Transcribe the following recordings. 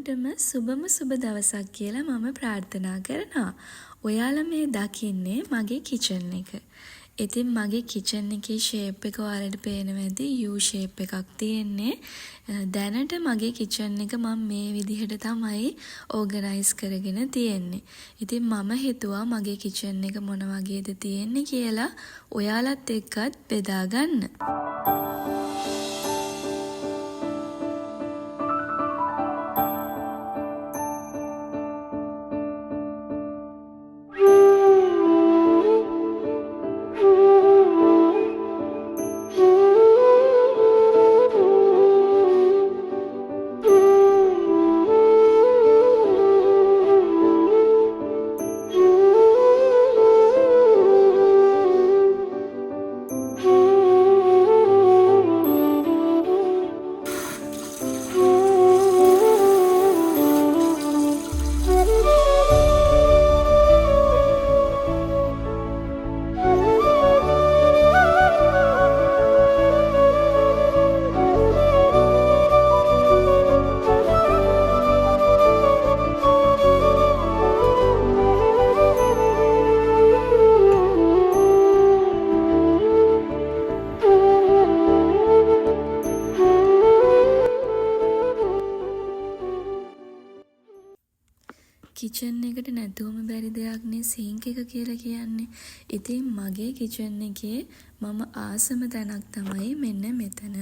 හැමෝටම සුබ දවසක් කියලා මම ප්‍රාර්ථනා කරනවා. ඔයාලා මේ දකින්නේ මගේ කිචන් එක. ඉතින් මගේ කිචන් එකේ ෂේප් එක ඔයාලට පේනවා ඇති U ෂේප් එකක් තියෙන්නේ. දැනට මගේ කිචන් එක මම මේ විදිහට තමයි ඕගනයිස් කරගෙන තියෙන්නේ. ඉතින් මම හිතුවා මගේ කිචන් එක මොන වගේද තියෙන්නේ කියලා ඔයාලත් එක්කත් බෙදා ගන්න. කිචන් එකට නැතුවම බැරි දෙයක් නේ සිංක් එක කියලා කියන්නේ. ඉතින් මගේ කිචන් එකේ මම ආසම තැනක් තමයි මෙන්න මෙතන.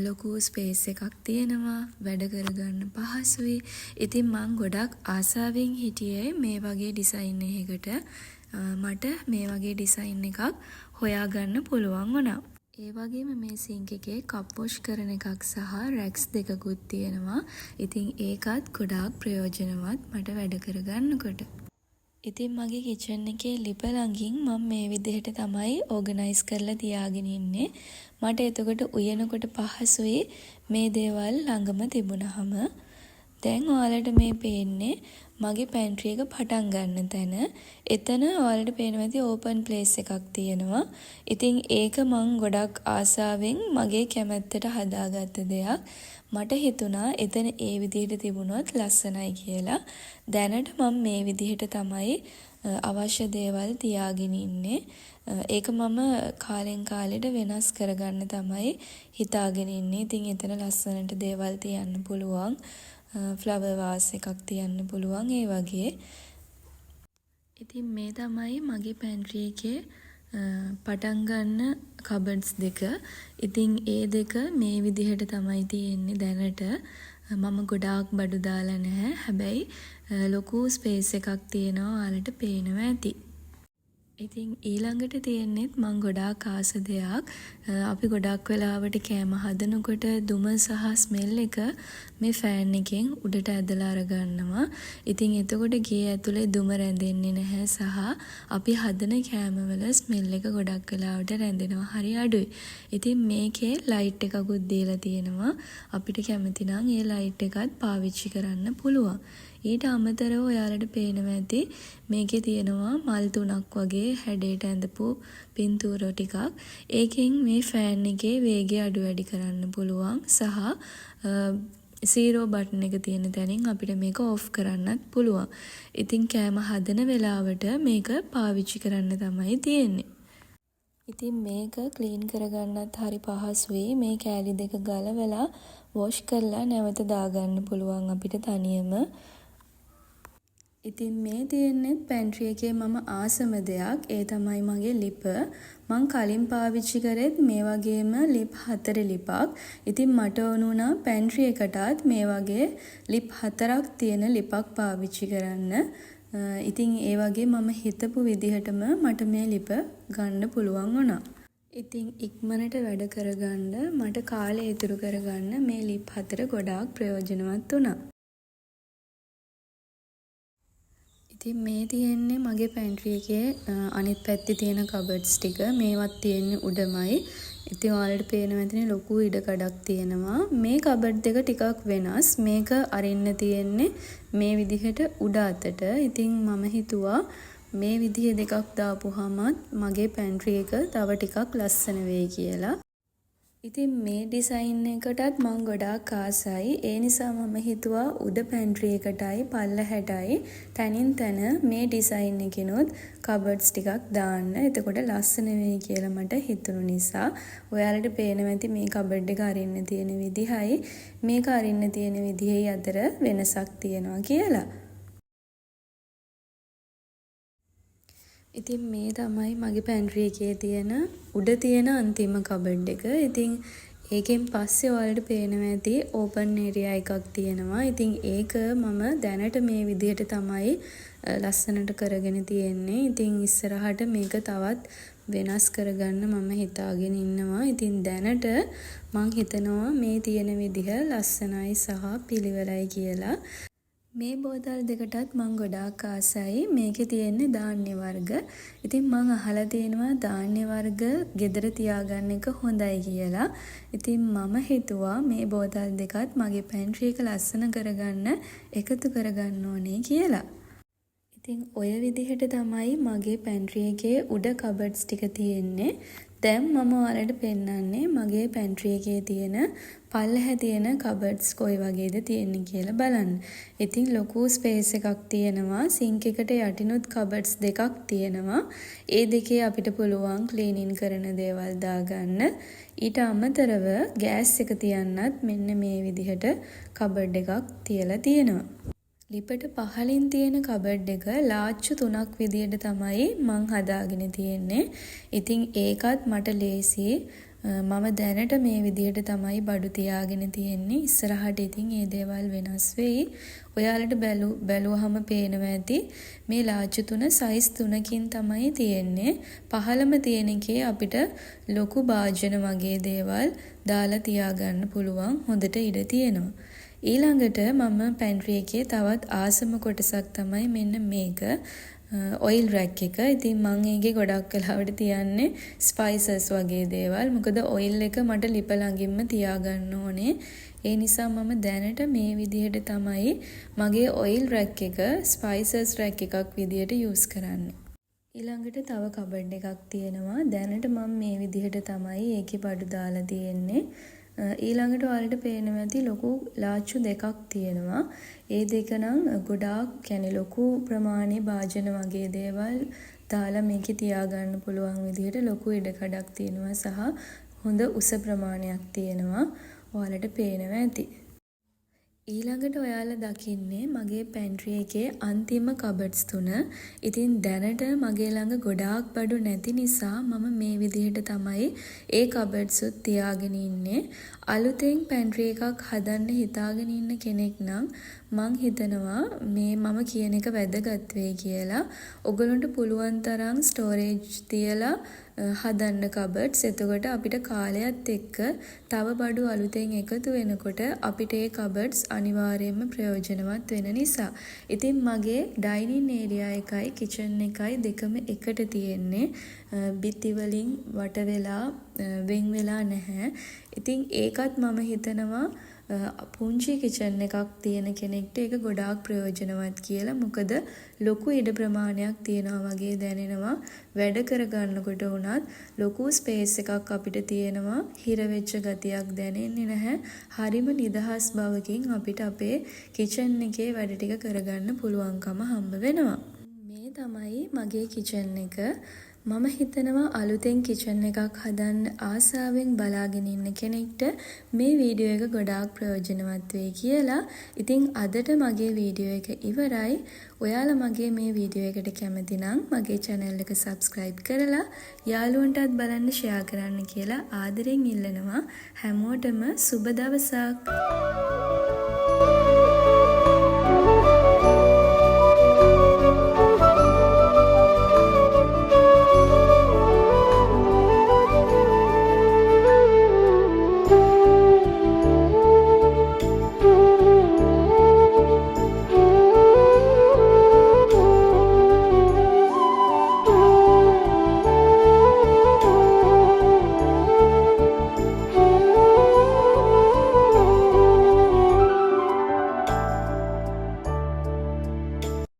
ලොකු ස්පේස් එකක් තියෙනවා. වැඩ කරගන්න පහසුයි. ඉතින් මං ගොඩක් ආසාවෙන් හිටියේ මේ වගේ ඩිසයින් එකකට. මට මේ වගේ ඩිසයින් එකක් හොයාගන්න පුළුවන් වුණා. ඒ වගේම මේ සිංක් එකේ කප් වොෂ් කරන එකක් සහ රැක්ස් දෙකකුත් තියෙනවා. ඉතින් ඒකත් ගොඩාක් ප්‍රයෝජනවත් මට වැඩ කරගන්නකොට. ඉතින් මගේ කිචන් එකේ ලිප ළඟින් මම මේ විදිහට තමයි ඕගනයිස් කරලා තියාගෙන ඉන්නේ. මට එතකොට උයනකොට පහසුයි මේ දේවල් ළඟම තිබුණාම. දැන් ඔයාලට මේ පේන්නේ මගේ පැන්ට්‍රි එක පටන් ගන්න තැන. එතන ඔයාලට පේනවා ඇති ඕපන් ප්ලේස් එකක් තියෙනවා. ඉතින් ඒක මං ගොඩක් ආසාවෙන් මගේ කැමැත්තට හදාගත්ත දෙයක්. මට හිතුණා එතන ඒ විදිහට තිබුණොත් ලස්සනයි කියලා. දැනට මම මේ විදිහට තමයි අවශ්‍ය දේවල් තියාගෙන ඉන්නේ. ඒක මම කාලෙන් කාලෙට වෙනස් කරගන්න තමයි හිතාගෙන ඉන්නේ. ඉතින් එතන ලස්සනට දේවල් තියන්න පුළුවන්. ෆ්ලවර් වාස් එකක් තියන්න පුළුවන් ඒ වගේ. ඉතින් මේ තමයි මගේ පැන්ට්‍රි එකේ පටන් ගන්න කබඩ්ස් දෙක. ඉතින් ඒ දෙක මේ විදිහට තමයි තියෙන්නේ දැනට. මම ගොඩාක් බඩු දාලා නැහැ. හැබැයි ලොකු ස්පේස් එකක් තියෙනවා ඔයාලට පේනවා ඇති. ඉතින් ඊළඟට තියෙන්නේත් මං ගොඩාක් ආස දෙයක්. අපි ගොඩක් වෙලාවට කෑම හදනකොට දුම සහ ස්මෙල් එක මේ ෆෑන් එකෙන් උඩට ඇදලා අරගන්නවා. ඉතින් එතකොට ගේ ඇතුලේ දුම රැඳෙන්නේ නැහැ සහ අපි හදන කෑමවල ස්මෙල් එක ගොඩක් වෙලාවට රැඳෙනවා හරි අඩුයි. ඉතින් මේකේ ලයිට් එකකුත් දීලා තියෙනවා. අපිට කැමති නම් ඒ ලයිට් එකත් පාවිච්චි කරන්න පුළුවන්. ඊට අමතරව ඔයාලට පේනවා ඇති මේකේ තියෙනවා මල් තුනක් වගේ හැඩයට ඇඳපු පින්තූර ටිකක්. ඒකෙන් මේ ෆෑන් එකේ වේගය අඩු වැඩි කරන්න පුළුවන් සහ සීරෝ බටන් එක තියෙන තැනින් අපිට මේක ඔෆ් කරන්නත් පුළුවන්. ඉතින් කෑම හදන වෙලාවට මේක පාවිච්චි කරන්න තමයි තියෙන්නේ. ඉතින් මේක ක්ලීන් කරගන්නත් හරි පහසුයි. මේ කෑලි දෙක ගලවලා වොෂ් කරලා නැවත දාගන්න පුළුවන් අපිට තනියම. ඉතින් මේ තියෙන්නේ පැන්ට්‍රි එකේ මම ආසම දෙයක්. ඒ තමයි මගේ ලිප. මං කලින් පාවිච්චි කරෙත් මේ වගේම ලිප් 4 ලිපක්. ඉතින් මට ඕන වුණා පැන්ට්‍රි එකටත් මේ වගේ ලිප් 4ක් තියෙන ලිපක් පාවිච්චි කරන්න. ඉතින් ඒ වගේ මම හිතපු විදිහටම මට මේ ලිප ගන්න පුළුවන් වුණා. ඉතින් ඉක්මනට වැඩ කරගන්න මට කාලය ඉතුරු කරගන්න මේ ලිප් 4 ගොඩාක් ප්‍රයෝජනවත් වුණා. ඉතින් මේ තියෙන්නේ මගේ පැන්ට්‍රි එකේ අනිත් පැත්තේ තියෙන කබඩ්ස් ටික. මේවත් තියෙන්නේ උඩමයි. ඉතින් ඔයාලට පේනවා ඇතිනේ ලොකු ඉඩකඩක් තියෙනවා. මේ කබඩ් දෙක ටිකක් වෙනස්. මේක අරින්න තියෙන්නේ මේ විදිහට උඩ අතට. ඉතින් මම හිතුවා මේ විදිහ දෙකක් දාපුවාම මගේ පැන්ට්‍රි එක තව ටිකක් ලස්සන වෙයි කියලා. ඉතින් මේ ඩිසයින් එකටත් මම ගොඩාක් ආසයි. ඒ නිසා මම හිතුවා උඩ පැන්ට්‍රි එකටයි පල්ලහැටයි තනින් තන මේ ඩිසයින් එකනොත් කබඩ්ස් ටිකක් දාන්න. එතකොට ලස්සන වෙයි කියලා මට හිතුණු නිසා ඔයාලට පේනවා ඇති මේ කබඩ් එක අරින්න තියෙන විදිහයි මේක අරින්න තියෙන විදිහයි අතර වෙනසක් තියෙනවා කියලා. ඉතින් මේ තමයි මගේ පැන්ට්‍රි එකේ තියෙන උඩ තියෙන අන්තිම කබඩ් එක. ඉතින් ඒකෙන් පස්සේ ඔයාලට පේනවා ඇති ඕපන් ඒරියා එකක් තියෙනවා. ඉතින් ඒක මම දැනට මේ විදිහට තමයි ලස්සනට කරගෙන තියෙන්නේ. ඉතින් ඉස්සරහට මේක තවත් වෙනස් කරගන්න මම හිතාගෙන ඉන්නවා. ඉතින් දැනට මං හිතනවා මේ තියෙන විදිහ ලස්සනයි සහ පිළිවෙලයි කියලා. මේ බෝතල් දෙකටත් මං ගොඩාක් ආසයි. මේකේ තියෙන්නේ ධාන්‍ය වර්ග. ඉතින් මං අහලා තියෙනවා ධාන්‍ය වර්ග ගෙදර තියාගන්න එක හොඳයි කියලා. ඉතින් මම හිතුවා මේ බෝතල් දෙකත් මගේ පැන්ට්‍රි එක ලස්සන කරගන්න එකතු කරගන්න ඕනේ කියලා. ඉතින් ඔය විදිහට තමයි මගේ පැන්ට්‍රි එකේ උඩ කබඩ්ස් ටික තියෙන්නේ. දැන් මම ඔයාලට පෙන්නන්නේ මගේ පැන්ට්‍රි එකේ තියෙන පල්ලෙහා තියෙන කබඩ්ස් කොයි වගේද තියෙන්නේ කියලා බලන්න. ඉතින් ලොකු ස්පේස් එකක් තියෙනවා. සින්ක් එකට යටිනුත් කබඩ්ස් දෙකක් තියෙනවා. ඒ දෙකේ අපිට පුළුවන් ක්ලීනින් කරන දේවල් දාගන්න. ඊට අමතරව ගෑස් එක තියන්නත් මෙන්න මේ විදිහට කබඩ් එකක් තියලා තියෙනවා. ලිපට පහලින් තියෙන කබඩ් එක ලාච්චු 3ක් විදියට තමයි මං හදාගෙන තියෙන්නේ. ඉතින් ඒකත් මට ලේසි. මම දැනට මේ විදියට තමයි බඩු තියාගෙන තියෙන්නේ. ඉස්සරහට ඉතින් මේ දේවල් වෙනස් වෙයි. ඔයාලට බැලුවහම පේනවා ඇති මේ ලාච්චු 3 සයිස් 3කින් තමයි තියෙන්නේ. පහළම තියෙන එකේ අපිට ලොකු භාජන වගේ දේවල් දාලා තියාගන්න පුළුවන්. හොඳට ඉඩ තියෙනවා. ඊළඟට මම පැන්ට්‍රි එකේ තවත් ආසම කොටසක් තමයි මෙන්න මේක ඔයිල් රැක් එක. ඉතින් මම ඒකේ ගොඩක් වෙලාවට තියන්නේ ස්පයිසස් වගේ දේවල්. මොකද ඔයිල් එක මට ලිප ළඟින්ම තියාගන්න ඕනේ. ඒ නිසා මම දැනට මේ විදිහට තමයි මගේ ඔයිල් රැක් එක ස්පයිසස් රැක් එකක් විදිහට යූස් කරන්නේ. ඊළඟට තව කබඩ් එකක් තියෙනවා. දැනට මම මේ විදිහට තමයි ඒකේ බඩු දාලා තියෙන්නේ. ඊළඟට ඔයාලට පේනවා ඇති ලොකු ලාච්චු දෙකක් තියෙනවා. ඒ දෙක නම් ගොඩාක් කියන්නේ ලොකු ප්‍රමාණයේ භාජන වගේ දේවල් දාලා මේකේ තියාගන්න පුළුවන් විදිහට ලොකු ඉඩකඩක් තියෙනවා සහ හොඳ උස ප්‍රමාණයක් තියෙනවා. ඔයාලට පේනවා ඇති. ඊළඟට ඔයාලා දකින්නේ මගේ පැන්ට්‍රි එකේ අන්තිම කබඩ්ස් 3. ඉතින් දැනට මගේ ළඟ ගොඩාක් බඩු නැති නිසා මම මේ විදිහට තමයි ඒ කබඩ්ස් උත් තියාගෙන ඉන්නේ. අලුතෙන් පැන්ට්‍රි එකක් හදන්න හිතාගෙන ඉන්න කෙනෙක් නම් මං හිතනවා මේ මම කියන එක වැදගත් වෙයි කියලා. ඔයගොල්ලන්ට පුළුවන් තරම් ස්ටෝරේජ් තියලා හදන්න කබඩ්ස්. එතකොට අපිට කාලයත් එක්ක තව බඩු අලුතෙන් එකතු වෙනකොට අපිට ඒ කබඩ්ස් අනිවාර්යයෙන්ම ප්‍රයෝජනවත් වෙන නිසා. ඉතින් මගේ ඩයිනින් ඒරියා එකයි කිචන් එකයි දෙකම එකට තියෙන්නේ. බිත්ති වලින් වට වෙලා වෙන් වෙලා නැහැ. ඉතින් ඒකත් මම හිතනවා පුංචි කිචන් එකක් තියෙන කෙනෙක්ට ඒක ගොඩාක් ප්‍රයෝජනවත් කියලා. මොකද ලොකු ඉඩ ප්‍රමාණයක් තියෙනවා වගේ දැනෙනවා. වැඩ කරගන්නකොට උනත් ලොකු ස්පේස් එකක් අපිට තියෙනවා. හිර වෙච්ච ගතියක් දැනෙන්නේ නැහැ. හරිම නිදහස් බවකින් අපිට අපේ කිචන් එකේ වැඩ ටික කරගන්න පුළුවන්කම හම්බ වෙනවා. මේ තමයි මගේ කිචන් එක. මම හිතනවා අලුතෙන් කිචන් එකක් හදන්න ආසාවෙන් බලාගෙන ඉන්න කෙනෙක්ට මේ වීඩියෝ එක ගොඩාක් ප්‍රයෝජනවත් වෙයි කියලා. ඉතින් අදට මගේ වීඩියෝ එක ඉවරයි. ඔයාලා මගේ මේ වීඩියෝ එකට කැමති නම් මගේ channel එක subscribe කරලා යාළුවන්ටත් බලන්න share කරන්න කියලා ආදරෙන් ඉල්ලනවා. හැමෝටම සුබ දවසක්.